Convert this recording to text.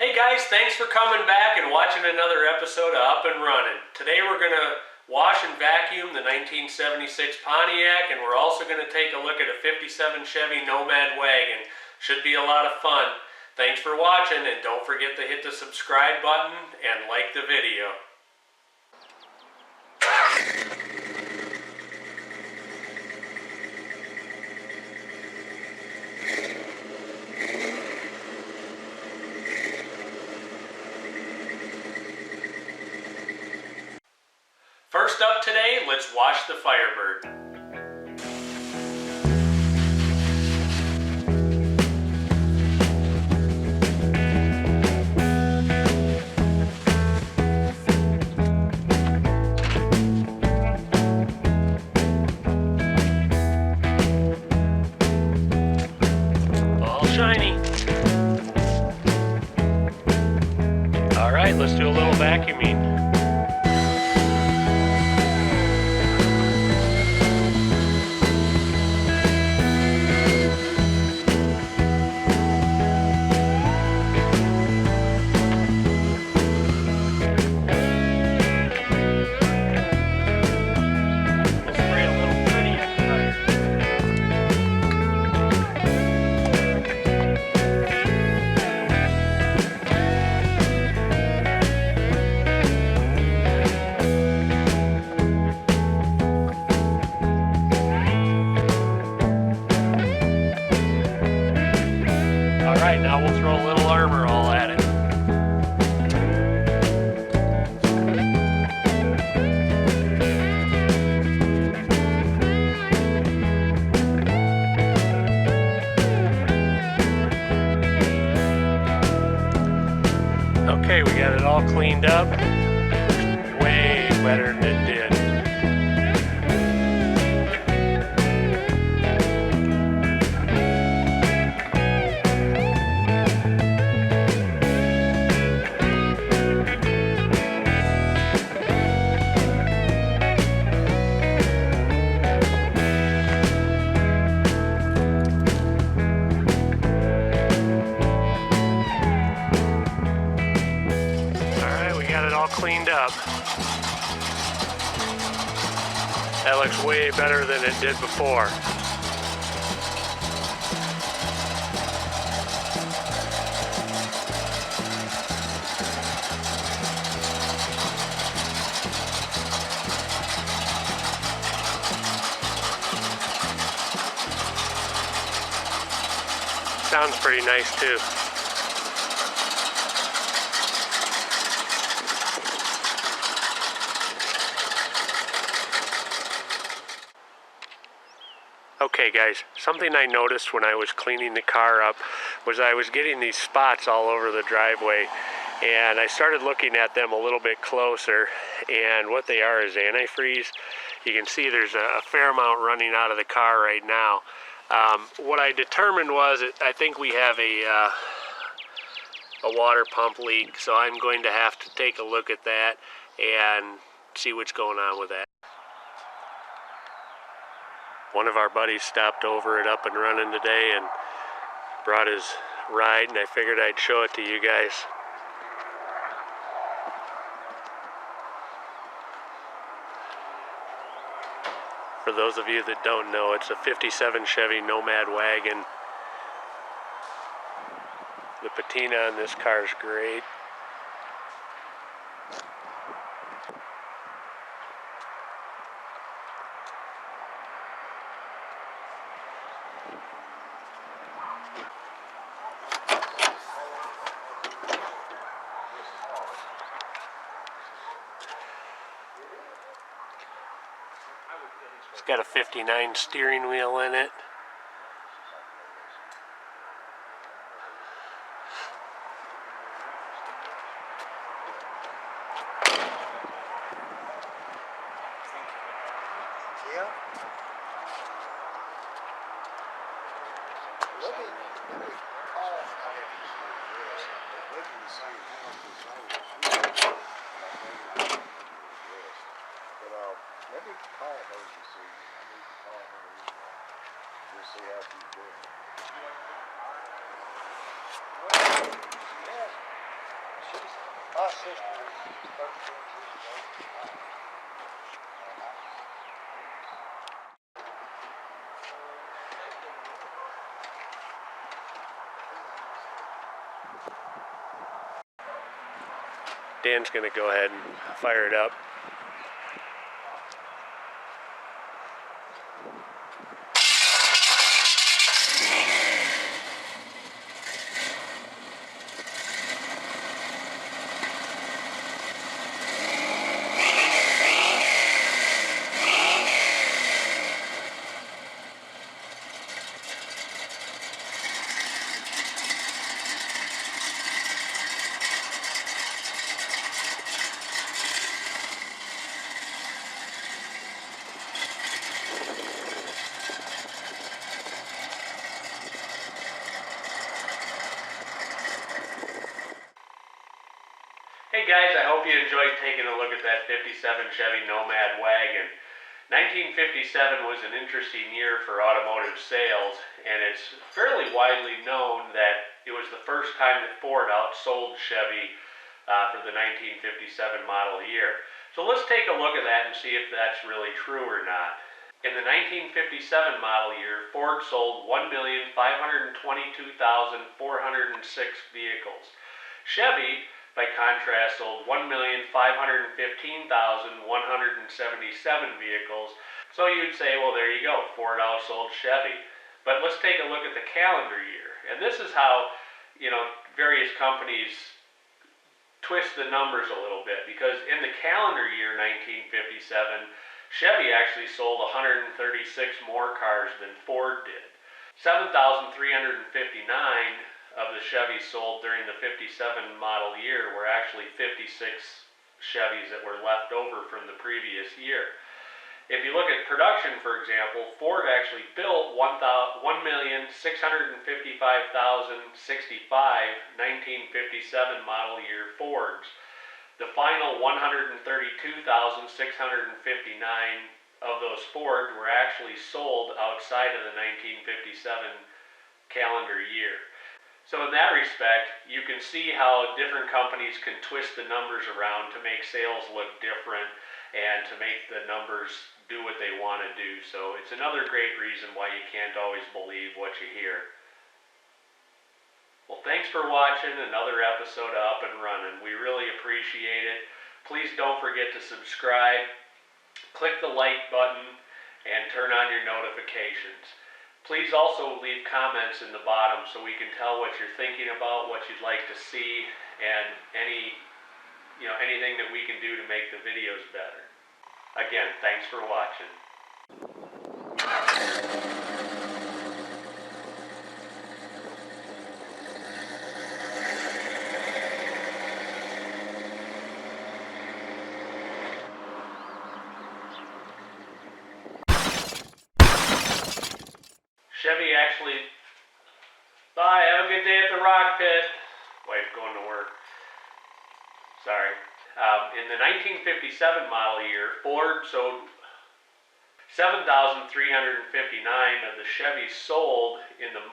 Hey guys, thanks for coming back and watching another episode of Up-N-Runnin. Today we're going to wash and vacuum the 1976 Pontiac, and we're also going to take a look at a 57 Chevy Nomad Wagon. Should be a lot of fun. Thanks for watching, and don't forget to hit the subscribe button and like the video. First up today, let's wash the Firebird. All shiny. All right, let's do a little vacuuming. Alright, now we'll throw a little armor all at it. Okay, we got it all cleaned up. Way better than it did. Cleaned up. That looks way better than it did before. Sounds pretty nice too. Okay guys, something I noticed when I was cleaning the car up was I was getting these spots all over the driveway, and I started looking at them a little bit closer, and what they are is antifreeze. You can see there's a fair amount running out of the car right now. What I determined was I think we have a water pump leak, so I'm going to have to take a look at that and see what's going on with that. One of our buddies stopped over at Up-N-Runnin today and brought his ride, and I figured I'd show it to you guys. For those of you that don't know, it's a 57 Chevy Nomad Wagon. The patina on this car is great. It's got a 59 steering wheel in it. Yeah. Let me call her to see. I need to call her. My sister was 13 years ago. Dan's going to go ahead and fire it up. Hey guys, I hope you enjoyed taking a look at that 57 Chevy Nomad wagon. 1957 was an interesting year for automotive sales, and it's fairly widely known that it was the first time that Ford outsold Chevy for the 1957 model year. So let's take a look at that and see if that's really true or not. In the 1957 model year, Ford sold 1,522,406 vehicles. Chevy, by contrast, sold 1,515,177 vehicles. So you'd say, well, there you go, Ford outsold Chevy. But let's take a look at the calendar year. And this is how, various companies twist the numbers a little bit. Because in the calendar year 1957, Chevy actually sold 136 more cars than Ford did. 7,359 of the Chevys sold during the 57 model year were actually 56 Chevys that were left over from the previous year. If you look at production, for example, Ford actually built 1,655,065 1957 model year Fords. The final 132,659 of those Fords were actually sold outside of the 1957 calendar year. So in that respect, you can see how different companies can twist the numbers around to make sales look different and to make the numbers do what they want to do. So it's another great reason why you can't always believe what you hear. Well, thanks for watching another episode of Up-N-Runnin. We really appreciate it. Please don't forget to subscribe, click the like button, and turn on your notifications. Please also leave comments in the bottom so we can tell what you're thinking about, what you'd like to see, and anything that we can do to make the videos better. Again, thanks for watching. Chevy actually, bye, have a good day at the rock pit. Wife going to work. Sorry. In the 1957 model year, Ford sold 7,359 of the Chevys sold in the